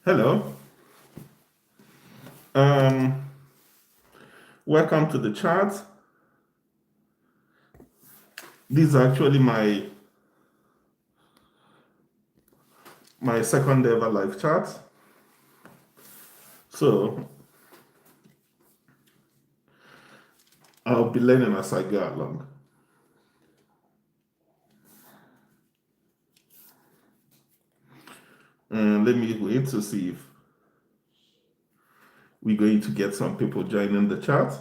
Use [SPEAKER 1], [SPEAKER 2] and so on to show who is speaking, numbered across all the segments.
[SPEAKER 1] Hello. Um, Welcome to the chat. This is actually my second ever live chat. So I'll be learning as I go along. And let me wait to see if we're going to get some people joining the chat.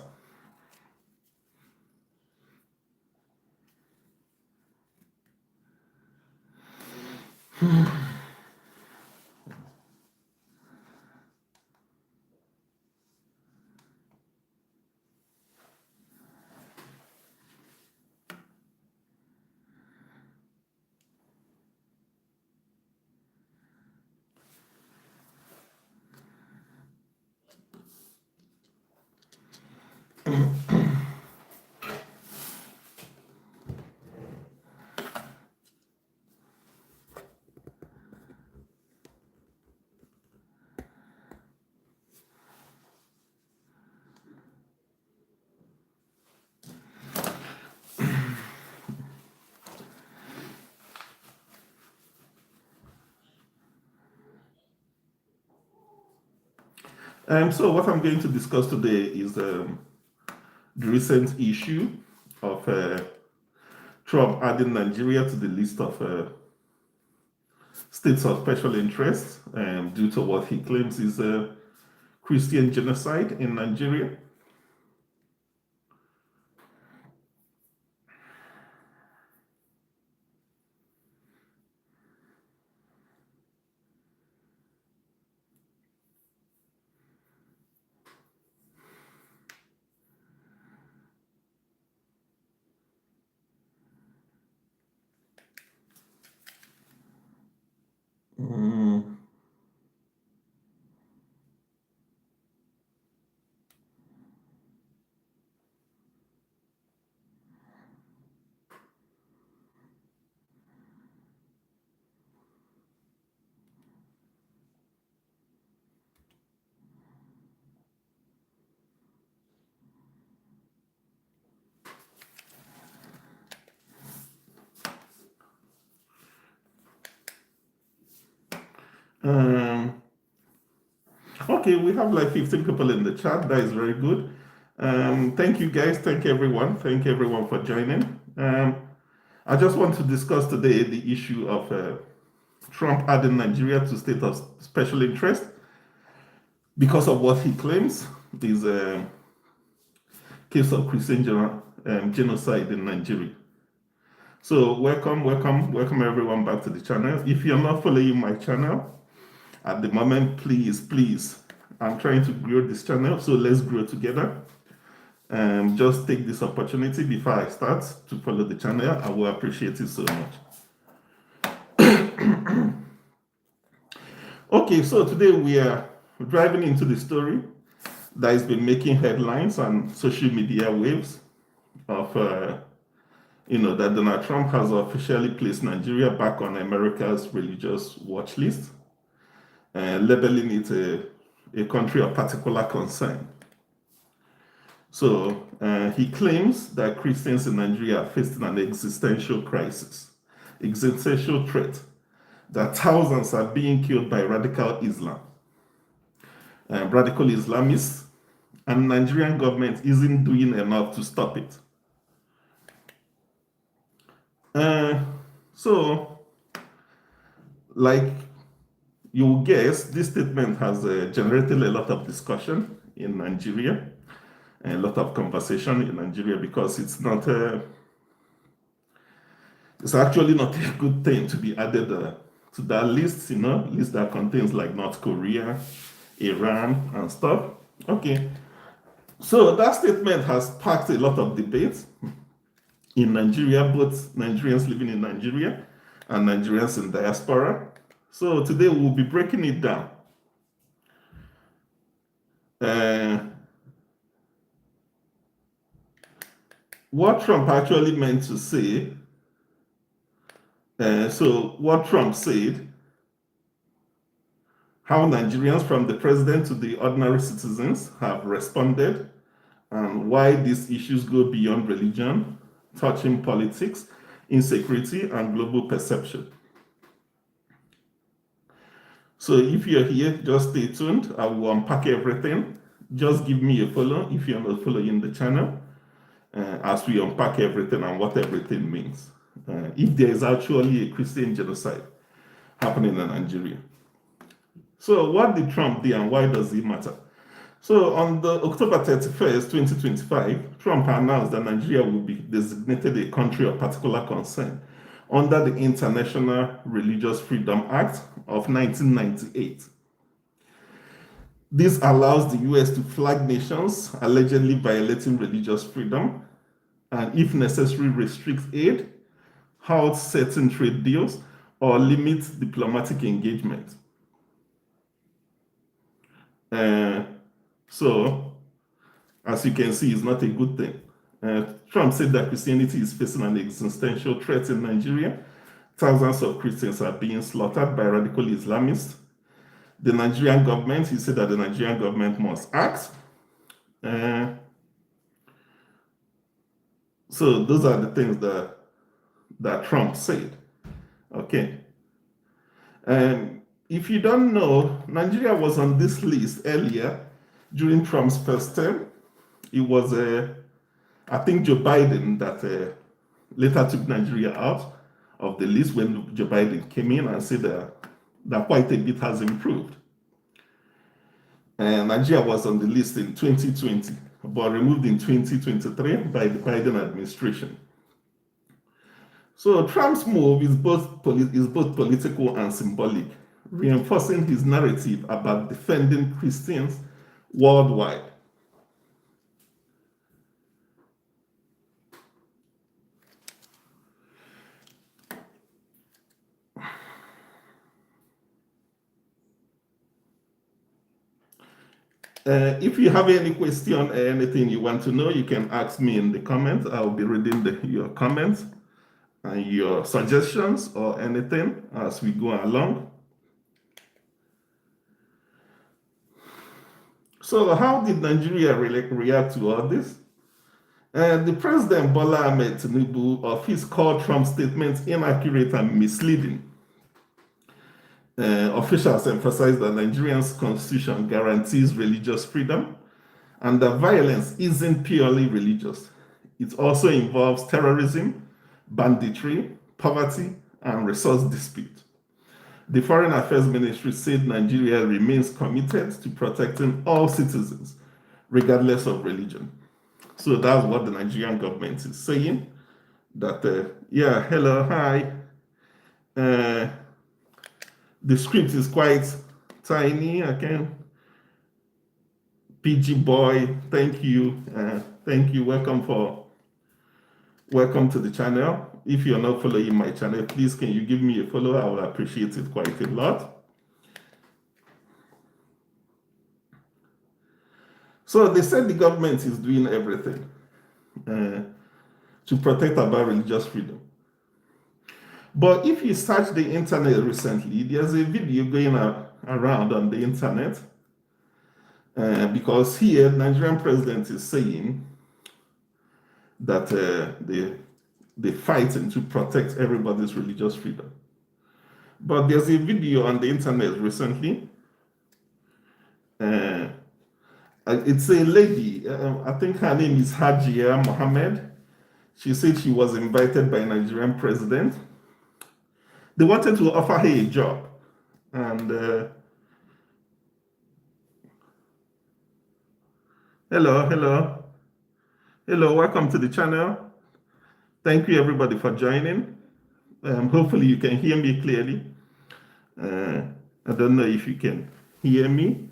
[SPEAKER 1] So what I'm going to discuss today is the recent issue of Trump adding Nigeria to the list of states of special interest due to what he claims is Christian genocide in Nigeria. Mm. Um, okay, we have like 15 people in the chat. That is very good. Thank you guys. Thank everyone. Thank everyone for joining. I just want to discuss today the issue of Trump adding Nigeria to state of special interest because of what he claims is a case of Christian genocide in Nigeria. So welcome everyone back to the channel. If you're not following my channel at the moment, please, I'm trying to grow this channel, so let's grow together. Just take this opportunity before I start to follow the channel. I will appreciate it so much. Okay, so today we are driving into the story that has been making headlines on social media waves of, that Donald Trump has officially placed Nigeria back on America's religious watch list, labeling it a country of particular concern. So he claims that Christians in Nigeria are facing an existential crisis, existential threat, that thousands are being killed by radical Islam, radical Islamists, and Nigerian government isn't doing enough to stop it. So, like you will guess, this statement has generated a lot of discussion in Nigeria, a lot of conversation in Nigeria because it's not it's actually not a good thing to be added to that list, list that contains like North Korea, Iran, and stuff. Okay, so that statement has sparked a lot of debate in Nigeria, both Nigerians living in Nigeria and Nigerians in diaspora. So today we'll be breaking it down. What Trump actually meant to say So what Trump said, how Nigerians from the president to the ordinary citizens have responded, and why these issues go beyond religion, touching politics, insecurity, and global perception. So if you're here, just stay tuned. I will unpack everything. Just give me a follow if you're not following the channel, as we unpack everything and what everything means. If there is actually a Christian genocide happening in Nigeria. So what did Trump do and why does it matter? So on the October 31st, 2025, Trump announced that Nigeria will be designated a country of particular concern under the International Religious Freedom Act of 1998. This allows the US to flag nations allegedly violating religious freedom and, if necessary, restrict aid, halt certain trade deals, or limit diplomatic engagement. So, as you can see, it's not a good thing. Trump said that Christianity is facing an existential threat in Nigeria. Thousands of Christians are being slaughtered by radical Islamists. The Nigerian government, he said that the Nigerian government must act. So those are the things that Trump said. Okay. And if you don't know, Nigeria was on this list earlier during Trump's first term. It was, I think, Joe Biden that later took Nigeria out of the list when Joe Biden came in and said that quite a bit has improved. And Nigeria was on the list in 2020, but removed in 2023 by the Biden administration. So Trump's move is both political and symbolic, reinforcing his narrative about defending Christians worldwide. If you have any question or anything you want to know, you can ask me in the comments. I'll be reading your comments and your suggestions or anything as we go along. So how did Nigeria react to all this? The President Bola Ahmed Tinubu office called Trump's statements inaccurate and misleading. Officials emphasized that Nigeria's constitution guarantees religious freedom and that violence isn't purely religious. It also involves terrorism, banditry, poverty, and resource dispute. The Foreign Affairs Ministry said Nigeria remains committed to protecting all citizens, regardless of religion. So that's what the Nigerian government is saying. That, yeah, hello, hi. The script is quite tiny. Okay. PG boy, thank you. Thank you. Welcome to the channel. If you're not following my channel, please can you give me a follow? I will appreciate it quite a lot. So they said the government is doing everything to protect our religious freedom. But if you search the internet recently, there's a video going around on the internet because here Nigerian president is saying that they're fighting to protect everybody's religious freedom. But there's a video on the internet recently. It's a lady, I think her name is Hajia Mohammed. She said she was invited by Nigerian president. They wanted to offer her a job. And hello, welcome to the channel. Thank you everybody for joining. Hopefully you can hear me clearly. I don't know if you can hear me.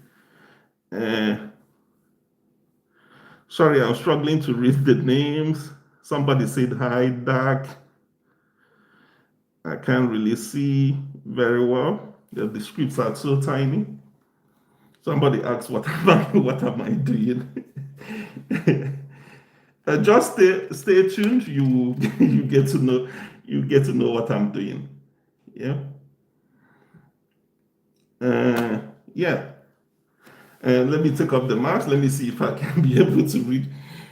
[SPEAKER 1] Sorry, I'm struggling to read the names. Somebody said hi, Dak. I can't really see very well. The scripts are so tiny. Somebody asked, what am I doing? Just stay tuned. You get to know what I'm doing. Yeah. Uh, yeah. Let me take up the mask. Let me see if I can be able to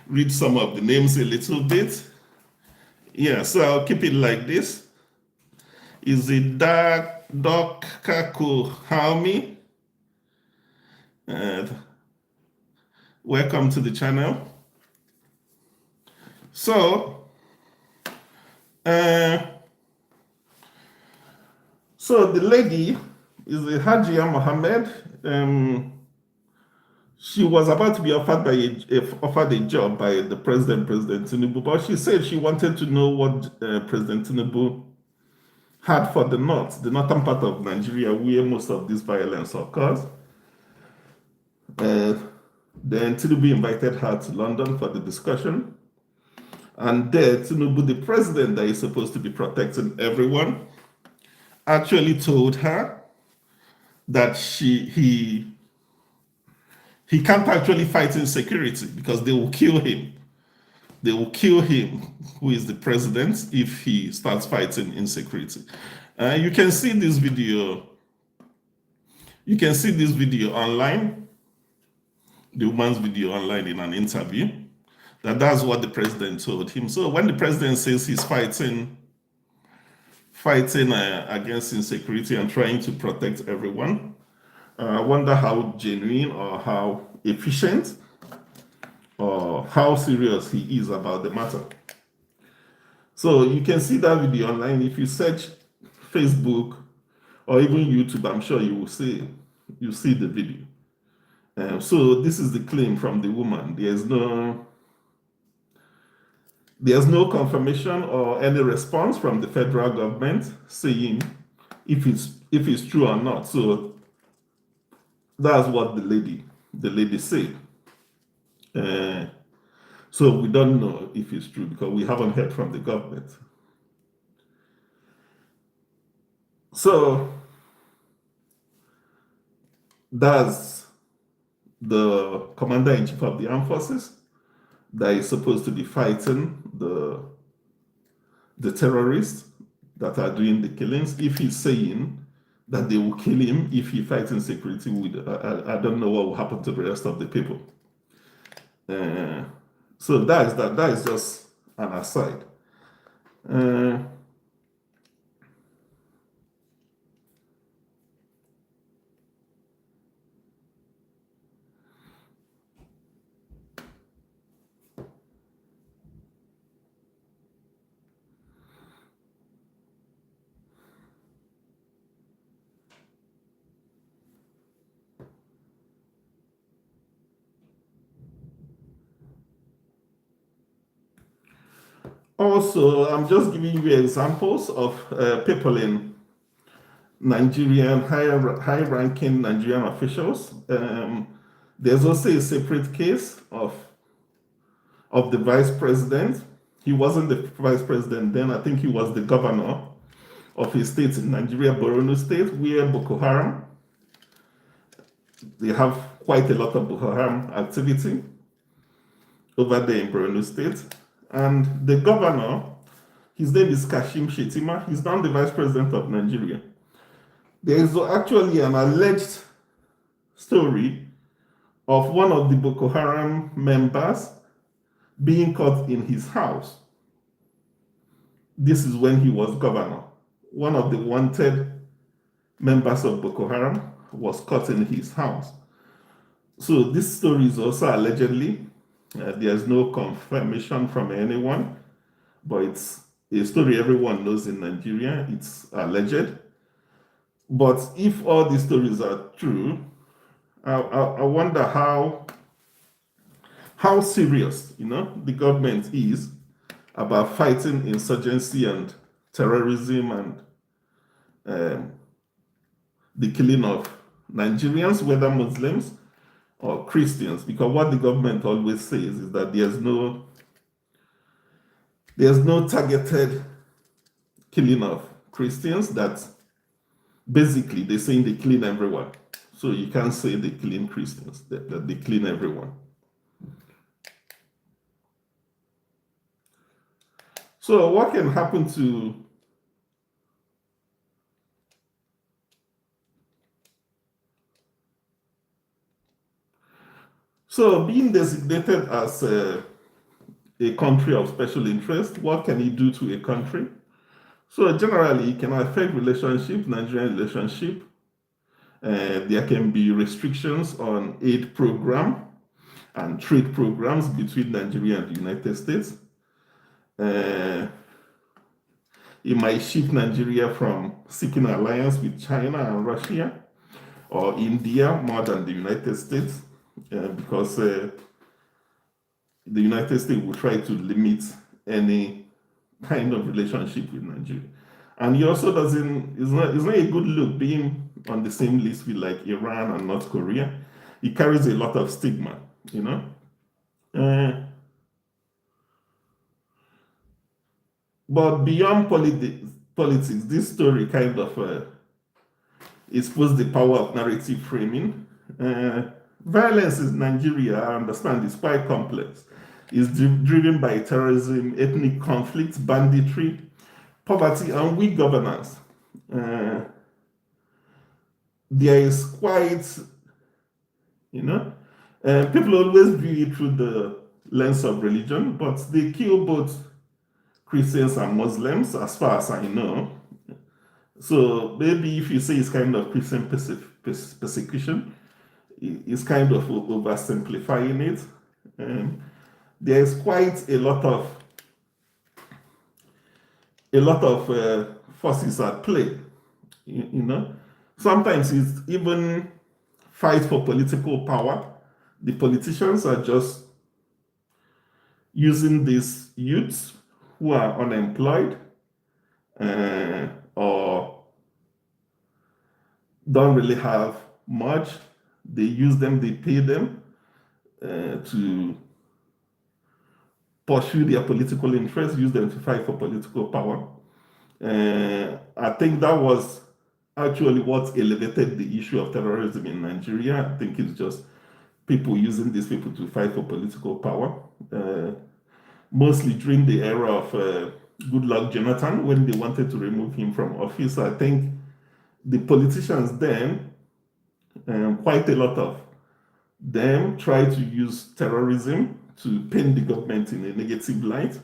[SPEAKER 1] read some of the names a little bit. Yeah, so I'll keep it like this. Is it Doc Kaku Haumi? Uh, welcome to the channel. So, uh, so the lady is the Hajia Mohammed. She was about to be offered offered a job by the President Tinubu, but she said she wanted to know what President Tinubu had for the northern part of Nigeria, where most of this violence occurs. Uh, then Tinubu invited her to London for the discussion. And there, Tinubu, the president that is supposed to be protecting everyone, actually told her that he can't actually fight insecurity because they will kill him. They will kill him, who is the president, if he starts fighting insecurity. You can see this video. You can see this video online, the woman's video online in an interview. That's what the president told him. So when the president says he's fighting against insecurity and trying to protect everyone, I wonder how genuine or how efficient or how serious he is about the matter. So you can see that video online. If you search Facebook or even YouTube, I'm sure you see the video. So this is the claim from the woman. There's no confirmation or any response from the federal government saying if it's true or not. So that's what the lady said. So we don't know if it's true because we haven't heard from the government. So that's the commander-in-chief of the armed forces that is supposed to be fighting the terrorists that are doing the killings. If he's saying that they will kill him if he fights insecurity, I don't know what will happen to the rest of the people. So that is just an aside. Also, I'm just giving you examples of people in Nigerian, high-ranking Nigerian officials. There's also a separate case of the vice president. He wasn't the vice president then. I think he was the governor of a state in Nigeria, Borno State, where Boko Haram, they have quite a lot of Boko Haram activity over there in Borno State. And the governor, his name is Kashim Shettima. He's now the vice president of Nigeria. There is actually an alleged story of one of the Boko Haram members being caught in his house. This is when he was governor. One of the wanted members of Boko Haram was caught in his house. So this story is also allegedly, there's no confirmation from anyone, but it's a story everyone knows in Nigeria. It's alleged. But if all these stories are true, I wonder how serious, the government is about fighting insurgency and terrorism and the killing of Nigerians, whether Muslims or Christians. Because what the government always says is that there's no targeted killing of Christians. That basically they're saying they clean everyone. So you can't say they clean Christians, that they clean everyone. So what can happen to So, being designated as a country of special interest, what can it do to a country? So, generally, it can affect relationships, Nigerian relationship. There can be restrictions on aid program and trade programs between Nigeria and the United States. Uh, it might shift Nigeria from seeking alliance with China and Russia or India more than the United States, because the United States will try to limit any kind of relationship with Nigeria. And he also doesn't, it's not a good look being on the same list with like Iran and North Korea. It carries a lot of stigma, you know. But beyond politics, this story kind of exposes the power of narrative framing. Violence in Nigeria, I understand, is quite complex. It's driven by terrorism, ethnic conflicts, banditry, poverty, and weak governance. Uh, there is quite, you know, people always view it through the lens of religion, but they kill both Christians and Muslims, as far as I know. So maybe if you say it's kind of Christian persecution, it's kind of oversimplifying it. There's quite a lot of forces at play. You know, sometimes it's even fight for political power. The politicians are just using these youths who are unemployed or don't really have much. They use them, they pay them to pursue their political interests, use them to fight for political power. I think that was actually what elevated the issue of terrorism in Nigeria. I think it's just people using these people to fight for political power. Mostly during the era of Goodluck Jonathan, when they wanted to remove him from office. I think the politicians then, quite a lot of them, tried to use terrorism to paint the government in a negative light,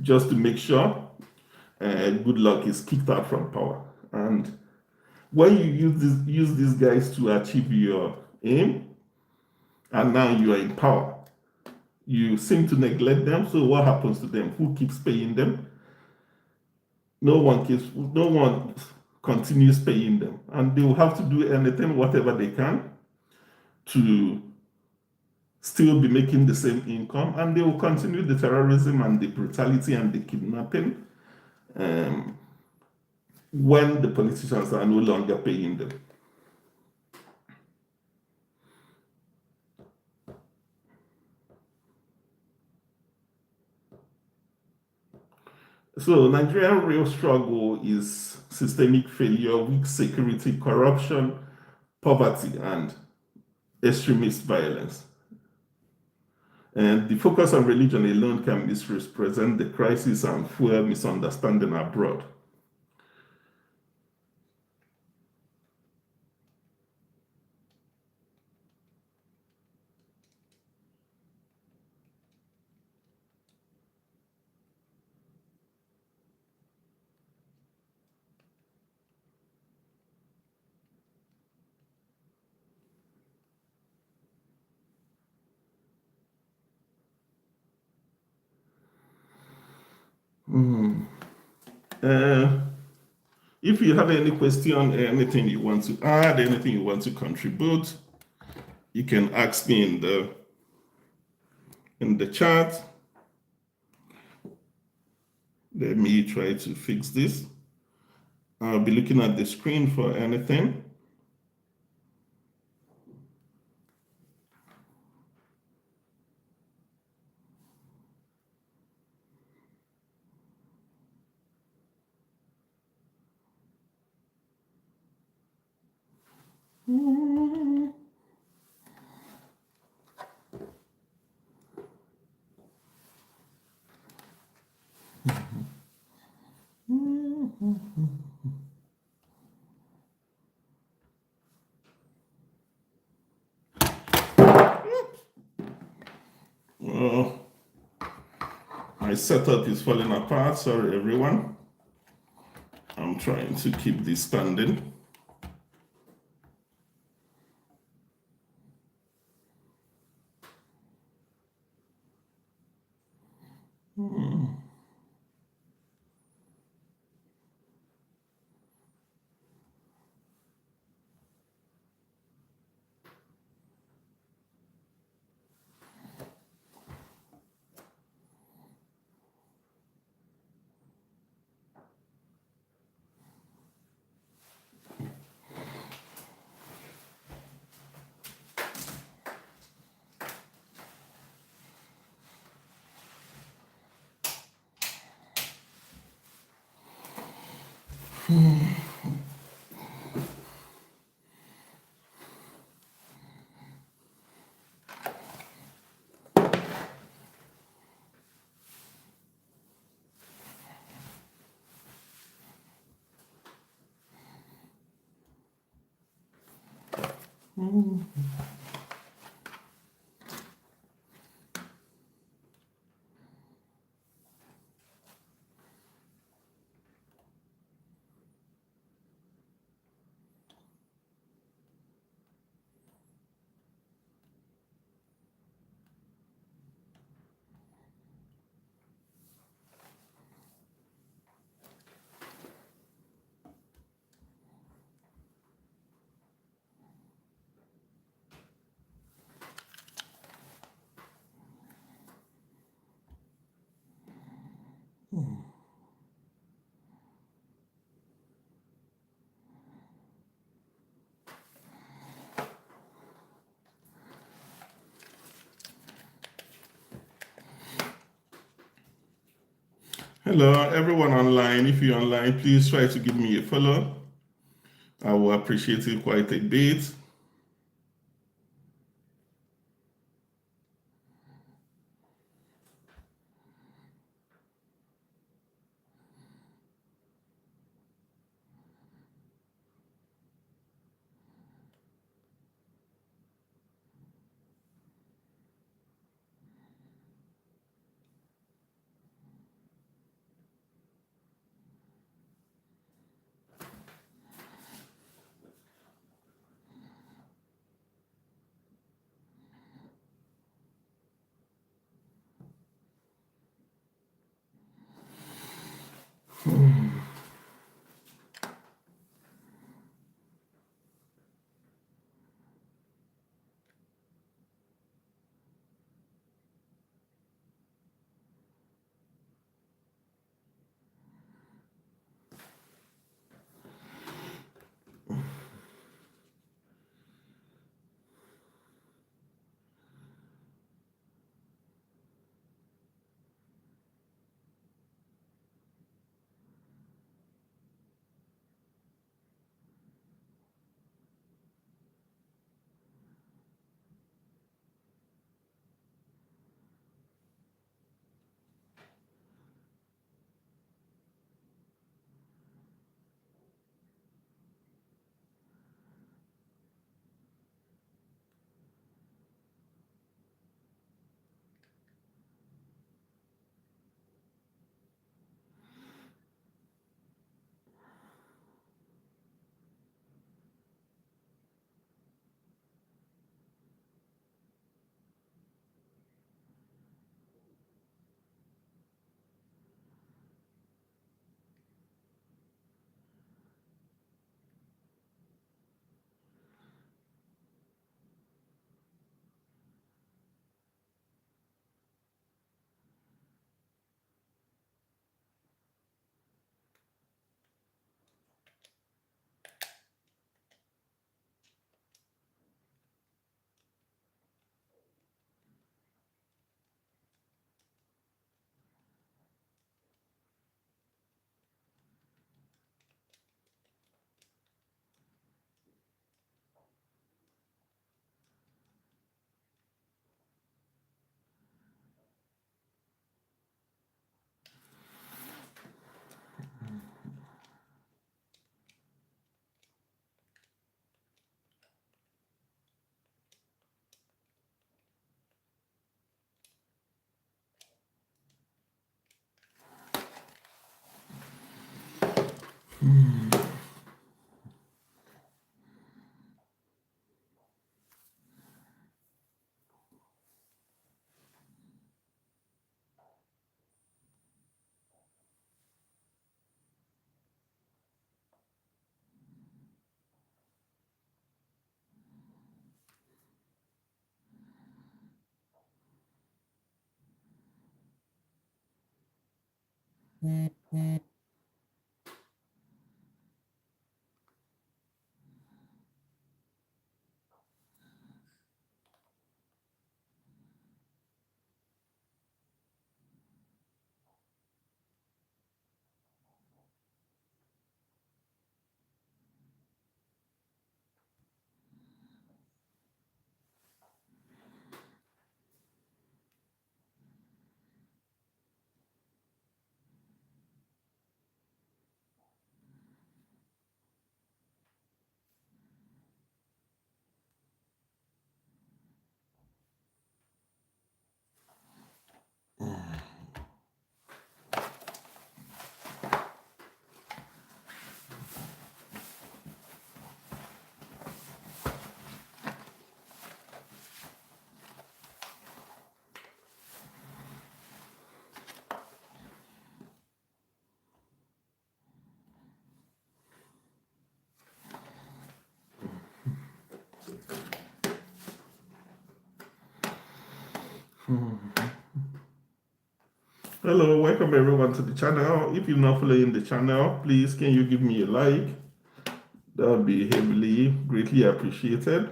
[SPEAKER 1] just to make sure Goodluck is kicked out from power. And when you use these guys to achieve your aim, and now you are in power, you seem to neglect them. So what happens to them? Who keeps paying them? No one continues paying them, and they will have to do anything, whatever they can, to still be making the same income, and they will continue the terrorism and the brutality and the kidnapping when the politicians are no longer paying them. So Nigerian real struggle is systemic failure, weak security, corruption, poverty, and extremist violence. And the focus on religion alone can misrepresent the crisis and fuel misunderstanding abroad. Uh, if you have any question, anything you want to add, anything you want to contribute, you can ask me in the chat. Let me try to fix this. I'll be looking at the screen for anything. My setup is falling apart. Sorry, everyone. I'm trying to keep this standing. Hello, everyone online. If you're online, please try to give me a follow. I will appreciate it quite a bit. Hello, welcome everyone to the channel. If you're not following the channel, please can you give me a like? That would be heavily, greatly appreciated.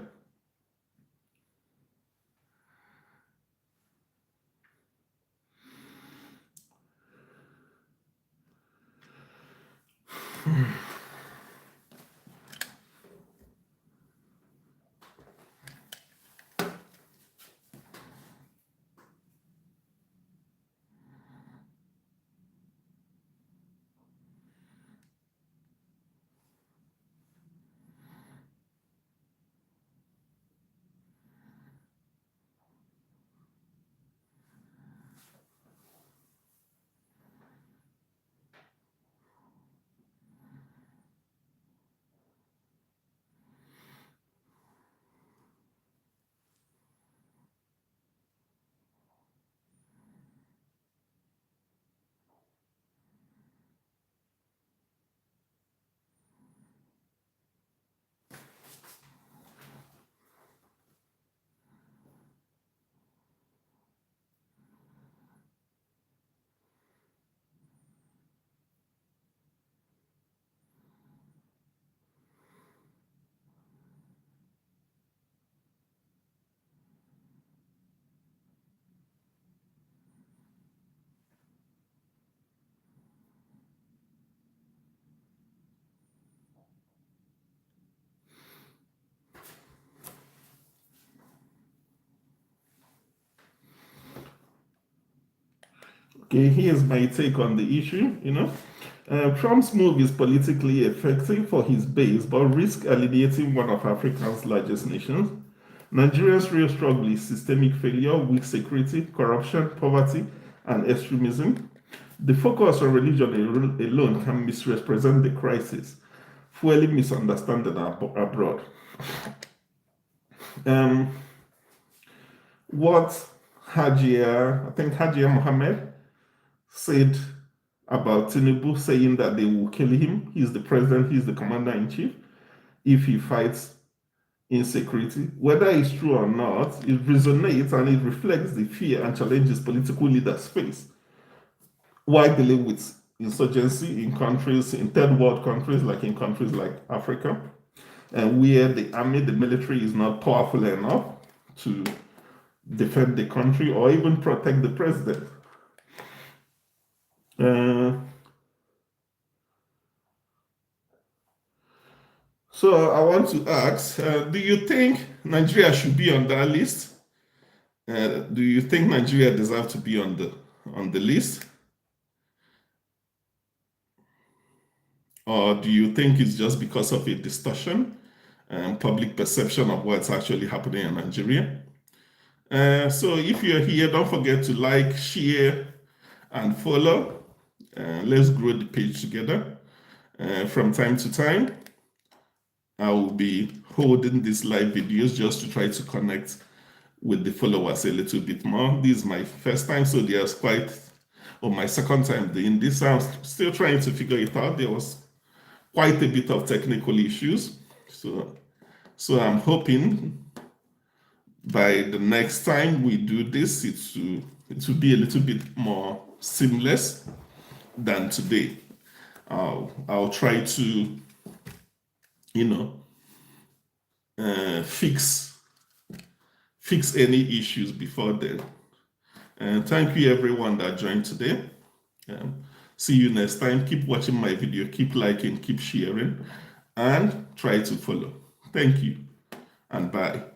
[SPEAKER 1] Okay, here's my take on the issue. Trump's move is politically effective for his base, but risks alienating one of Africa's largest nations. Nigeria's real struggle is systemic failure, weak security, corruption, poverty, and extremism. The focus on religion alone can misrepresent the crisis, fueling misunderstanding abroad. Um, what I think Hajia Mohammed said about Tinubu saying that they will kill him. He's the president, he's the commander in chief, if he fights insecurity. Whether it's true or not, it resonates and it reflects the fear and challenges political leaders face while dealing with insurgency in countries, in third world countries, like in countries like Africa, and where the army, the military is not powerful enough to defend the country or even protect the president. So I want to ask, do you think Nigeria should be on that list? Do you think Nigeria deserves to be on the list? Or do you think it's just because of a distortion and public perception of what's actually happening in Nigeria? So if you're here, don't forget to like, share, and follow. Let's grow the page together. From time to time, I will be holding these live videos just to try to connect with the followers a little bit more. This is my first time, so there's my second time doing this. I'm still trying to figure it out. There was quite a bit of technical issues. So I'm hoping by the next time we do this, it will be a little bit more seamless than today. I'll try to, fix any issues before then. And thank you everyone that joined today. See you next time. Keep watching my video, keep liking, keep sharing, and try to follow. Thank you, and bye.